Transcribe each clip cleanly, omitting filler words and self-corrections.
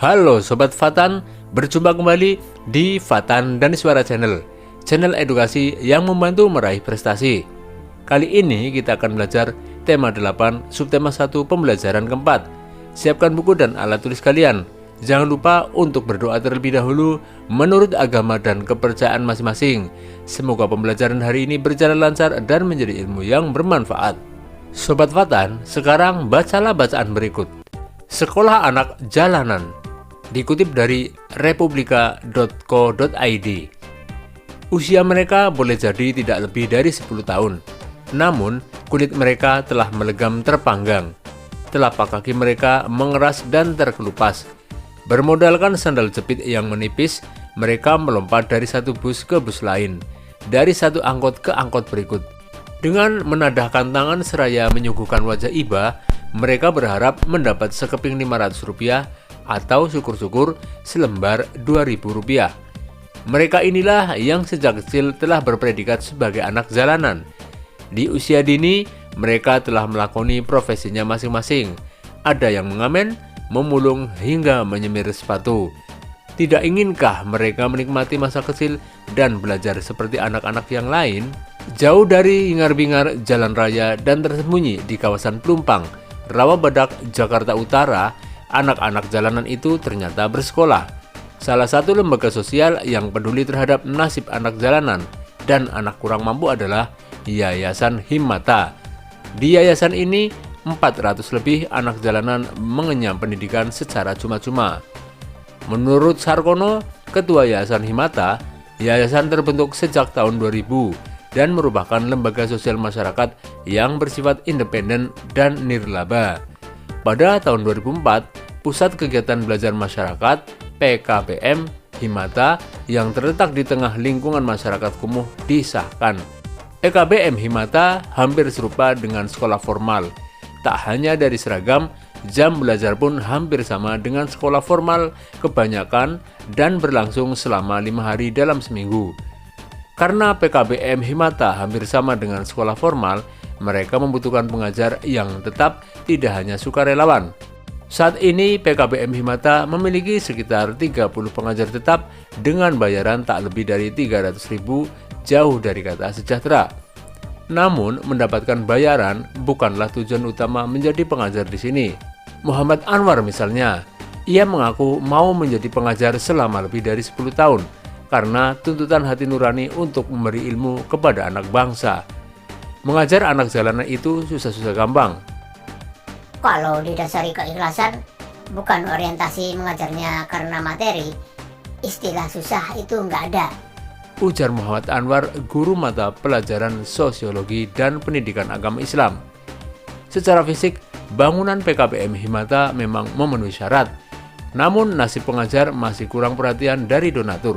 Halo Sobat Fatan, berjumpa kembali di Fatan dan Suara Channel, channel edukasi yang membantu meraih prestasi. Kali ini kita akan belajar tema 8, subtema 1 pembelajaran keempat. Siapkan buku dan alat tulis kalian. Jangan lupa untuk berdoa terlebih dahulu menurut agama dan kepercayaan masing-masing. Semoga pembelajaran hari ini berjalan lancar dan menjadi ilmu yang bermanfaat. Sobat Fatan, sekarang bacalah bacaan berikut. Sekolah anak jalanan. Dikutip dari republika.co.id. Usia mereka boleh jadi tidak lebih dari 10 tahun. Namun, kulit mereka telah melegam terpanggang. Telapak kaki mereka mengeras dan terkelupas. Bermodalkan sandal jepit yang menipis, mereka melompat dari satu bus ke bus lain, dari satu angkot ke angkot berikut. Dengan menadahkan tangan seraya menyuguhkan wajah iba, mereka berharap mendapat sekeping Rp500 atau syukur-syukur selembar Rp2.000. Mereka inilah yang sejak kecil telah berpredikat sebagai anak jalanan. Di usia dini, mereka telah melakoni profesinya masing-masing. Ada yang mengamen, memulung, hingga menyemir sepatu. Tidak inginkah mereka menikmati masa kecil dan belajar seperti anak-anak yang lain? Jauh dari hingar-bingar jalan raya dan tersembunyi di kawasan Pelumpang, Rawabadak, Jakarta Utara, anak-anak jalanan itu ternyata bersekolah. Salah satu lembaga sosial yang peduli terhadap nasib anak jalanan dan anak kurang mampu adalah Yayasan Himata. Di yayasan ini, 400 lebih anak jalanan mengenyam pendidikan secara cuma-cuma. Menurut Sarkono, Ketua Yayasan Himata, yayasan terbentuk sejak tahun 2000 dan merupakan lembaga sosial masyarakat yang bersifat independen dan nirlaba. Pada tahun 2004, Pusat Kegiatan Belajar Masyarakat (PKBM) Himata yang terletak di tengah lingkungan masyarakat kumuh disahkan. PKBM Himata hampir serupa dengan sekolah formal. Tak hanya dari seragam, jam belajar pun hampir sama dengan sekolah formal kebanyakan dan berlangsung selama 5 hari dalam seminggu. Karena PKBM Himata hampir sama dengan sekolah formal, mereka membutuhkan pengajar yang tetap, tidak hanya sukarelawan. Saat ini PKBM Himata memiliki sekitar 30 pengajar tetap dengan bayaran tak lebih dari Rp300.000, jauh dari kata sejahtera. Namun, mendapatkan bayaran bukanlah tujuan utama menjadi pengajar di sini. Muhammad Anwar misalnya, ia mengaku mau menjadi pengajar selama lebih dari 10 tahun karena tuntutan hati nurani untuk memberi ilmu kepada anak bangsa. Mengajar anak jalanan itu susah-susah gampang. Kalau didasari keikhlasan, bukan orientasi mengajarnya karena materi, istilah susah itu nggak ada. Ujar Muhammad Anwar, guru mata pelajaran sosiologi dan pendidikan agama Islam. Secara fisik, bangunan PKBM Himata memang memenuhi syarat. Namun nasib pengajar masih kurang perhatian dari donatur.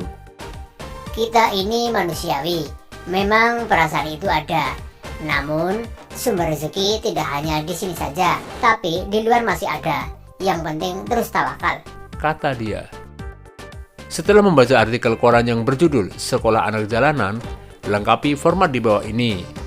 Kita ini manusiawi, memang perasaan itu ada. Namun, sumber rezeki tidak hanya di sini saja, tapi di luar masih ada. Yang penting terus tawakal, kata dia. Setelah membaca artikel koran yang berjudul Sekolah Anak Jalanan, lengkapi format di bawah ini.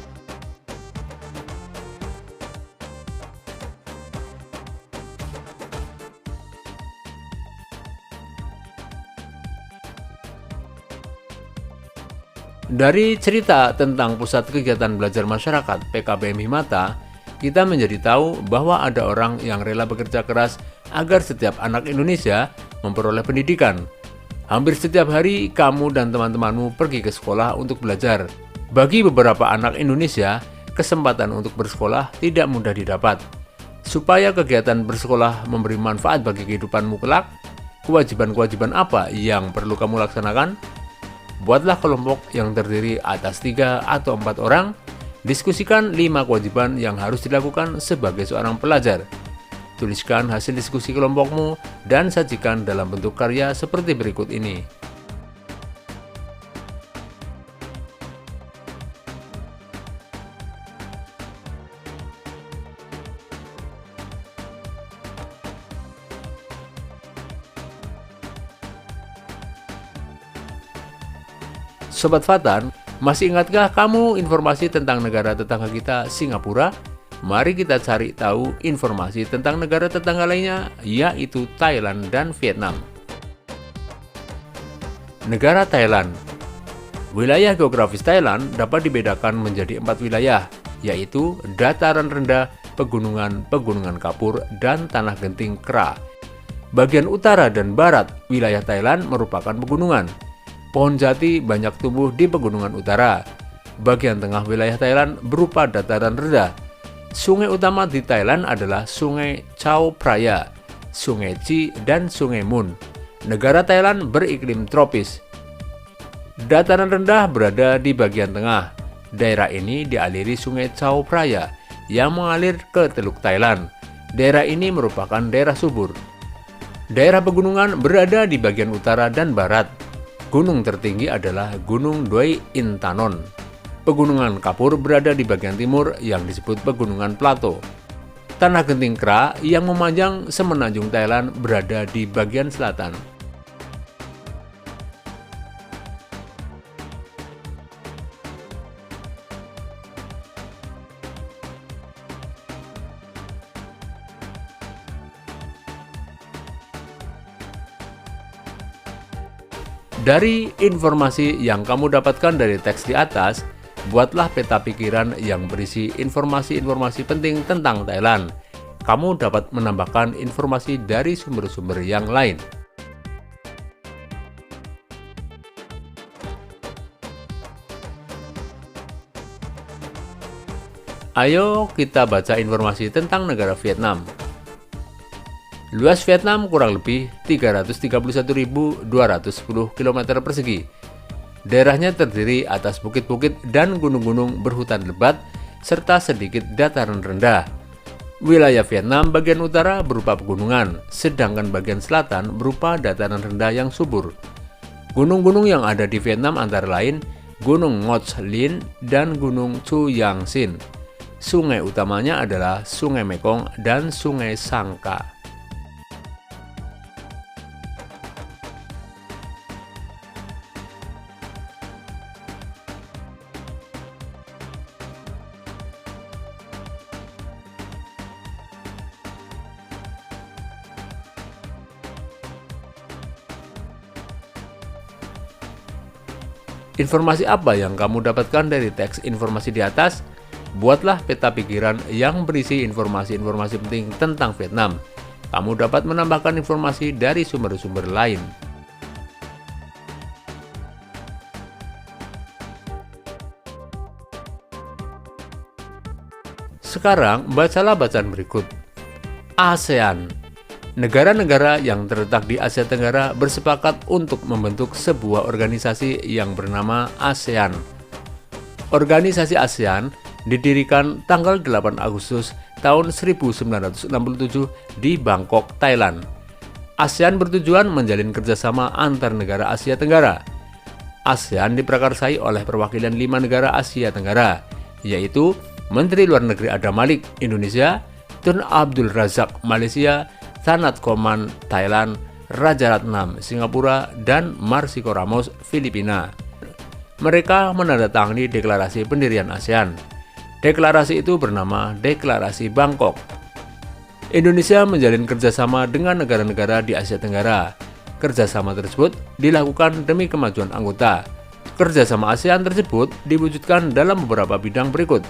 Dari cerita tentang Pusat Kegiatan Belajar Masyarakat (PKBM Himata), kita menjadi tahu bahwa ada orang yang rela bekerja keras agar setiap anak Indonesia memperoleh pendidikan. Hampir setiap hari kamu dan teman-temanmu pergi ke sekolah untuk belajar. Bagi beberapa anak Indonesia, kesempatan untuk bersekolah tidak mudah didapat. Supaya kegiatan bersekolah memberi manfaat bagi kehidupanmu kelak, kewajiban-kewajiban apa yang perlu kamu laksanakan? Buatlah kelompok yang terdiri atas 3 atau 4 orang. Diskusikan 5 kewajiban yang harus dilakukan sebagai seorang pelajar. Tuliskan hasil diskusi kelompokmu dan sajikan dalam bentuk karya seperti berikut ini. Sobat Fatan, masih ingatkah kamu informasi tentang negara tetangga kita, Singapura? mari kita cari tahu informasi tentang negara tetangga lainnya, yaitu Thailand dan Vietnam. Negara Thailand. Wilayah geografis Thailand dapat dibedakan menjadi 4 wilayah, yaitu dataran rendah, pegunungan, pegunungan kapur, dan tanah genting kera. Bagian utara dan barat wilayah Thailand merupakan pegunungan. Pohon jati banyak tumbuh di pegunungan utara. Bagian tengah wilayah Thailand berupa dataran rendah. Sungai utama di Thailand adalah Sungai Chao Phraya, Sungai Chi, dan Sungai Mun. Negara Thailand beriklim tropis. Dataran rendah berada di bagian tengah. Daerah ini dialiri Sungai Chao Phraya yang mengalir ke Teluk Thailand. Daerah ini merupakan daerah subur. Daerah pegunungan berada di bagian utara dan barat. Gunung tertinggi adalah Gunung Doi Intanon. Pegunungan kapur berada di bagian timur yang disebut Pegunungan Plato. Tanah genting kera yang memanjang semenanjung Thailand berada di bagian selatan. Dari informasi yang kamu dapatkan dari teks di atas, buatlah peta pikiran yang berisi informasi-informasi penting tentang Thailand. Kamu dapat menambahkan informasi dari sumber-sumber yang lain. Ayo kita baca informasi tentang negara Vietnam. Luas Vietnam kurang lebih 331.210 km persegi. Daerahnya terdiri atas bukit-bukit dan gunung-gunung berhutan lebat, serta sedikit dataran rendah. Wilayah Vietnam bagian utara berupa pegunungan, sedangkan bagian selatan berupa dataran rendah yang subur. Gunung-gunung yang ada di Vietnam antara lain Gunung Ngoc Linh dan Gunung Chu Yang Sin. Sungai utamanya adalah Sungai Mekong dan Sungai Sangka. Informasi apa yang kamu dapatkan dari teks informasi di atas? Buatlah peta pikiran yang berisi informasi-informasi penting tentang Vietnam. Kamu dapat menambahkan informasi dari sumber-sumber lain. Sekarang, bacalah bacaan berikut. ASEAN. Negara-negara yang terletak di Asia Tenggara bersepakat untuk membentuk sebuah organisasi yang bernama ASEAN. Organisasi ASEAN didirikan tanggal 8 Agustus tahun 1967 di Bangkok, Thailand. ASEAN bertujuan menjalin kerjasama antar negara Asia Tenggara. ASEAN diprakarsai oleh perwakilan 5 negara Asia Tenggara, yaitu Menteri Luar Negeri Adam Malik, Indonesia, Tun Abdul Razak, Malaysia, Thanat Khoman, Thailand, Raja Ratnam, Singapura, dan Marsico Ramos, Filipina. Mereka menandatangani deklarasi pendirian ASEAN. Deklarasi itu bernama Deklarasi Bangkok. Indonesia menjalin kerjasama dengan negara-negara di Asia Tenggara. Kerjasama tersebut dilakukan demi kemajuan anggota. Kerjasama ASEAN tersebut diwujudkan dalam beberapa bidang berikut.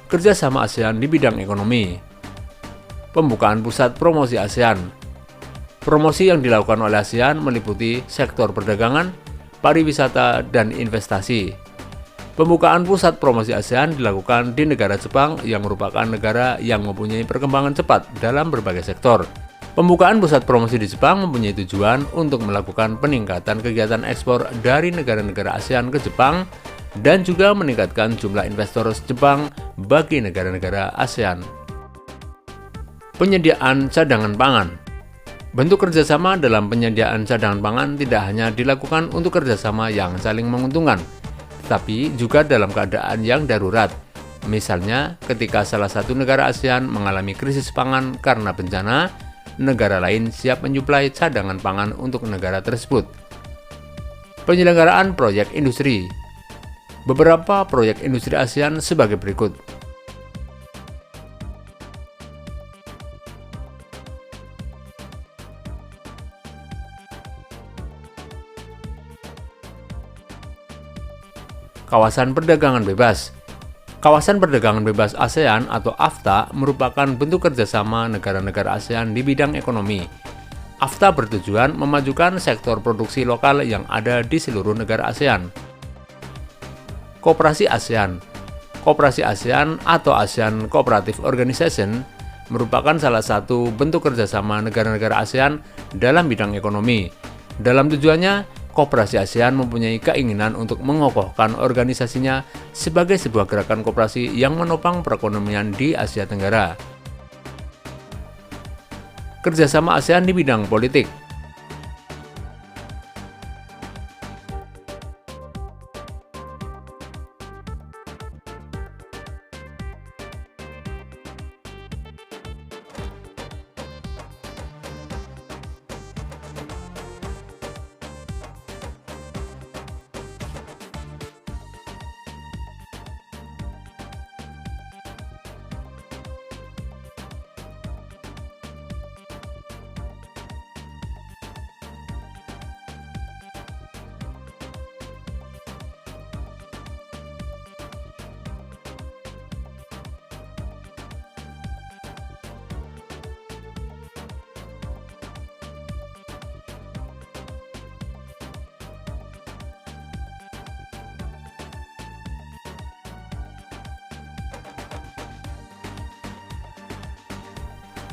Kerjasama ASEAN di bidang ekonomi. Pembukaan pusat promosi ASEAN. Promosi yang dilakukan oleh ASEAN meliputi sektor perdagangan, pariwisata, dan investasi. Pembukaan pusat promosi ASEAN dilakukan di negara Jepang yang merupakan negara yang mempunyai perkembangan cepat dalam berbagai sektor. Pembukaan pusat promosi di Jepang mempunyai tujuan untuk melakukan peningkatan kegiatan ekspor dari negara-negara ASEAN ke Jepang dan juga meningkatkan jumlah investor Jepang bagi negara-negara ASEAN. Penyediaan cadangan pangan. Bentuk kerjasama dalam penyediaan cadangan pangan tidak hanya dilakukan untuk kerjasama yang saling menguntungkan, tetapi juga dalam keadaan yang darurat. Misalnya, ketika salah satu negara ASEAN mengalami krisis pangan karena bencana, negara lain siap menyuplai cadangan pangan untuk negara tersebut. Penyelenggaraan proyek industri. Beberapa proyek industri ASEAN sebagai berikut. Kawasan Perdagangan Bebas. Kawasan Perdagangan Bebas ASEAN atau AFTA merupakan bentuk kerjasama negara-negara ASEAN di bidang ekonomi. AFTA bertujuan memajukan sektor produksi lokal yang ada di seluruh negara ASEAN. Koperasi ASEAN. Koperasi ASEAN atau ASEAN Cooperative Organization merupakan salah satu bentuk kerjasama negara-negara ASEAN dalam bidang ekonomi. Dalam tujuannya, Koperasi ASEAN mempunyai keinginan untuk mengokohkan organisasinya sebagai sebuah gerakan koperasi yang menopang perekonomian di Asia Tenggara. Kerjasama ASEAN di bidang politik.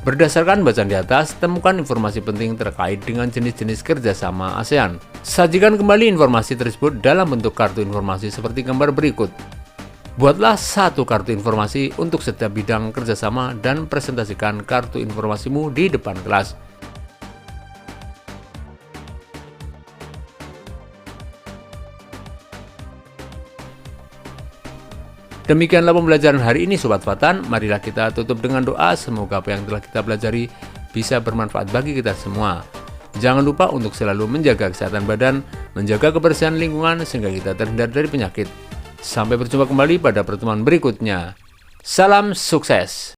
Berdasarkan bacaan di atas, temukan informasi penting terkait dengan jenis-jenis kerjasama ASEAN. Sajikan kembali informasi tersebut dalam bentuk kartu informasi seperti gambar berikut. Buatlah satu kartu informasi untuk setiap bidang kerjasama dan presentasikan kartu informasimu di depan kelas. Demikianlah pembelajaran hari ini Sobat Fatan. Marilah kita tutup dengan doa. Semoga apa yang telah kita pelajari bisa bermanfaat bagi kita semua. Jangan lupa untuk selalu menjaga kesehatan badan, menjaga kebersihan lingkungan sehingga kita terhindar dari penyakit. Sampai berjumpa kembali pada pertemuan berikutnya. Salam sukses.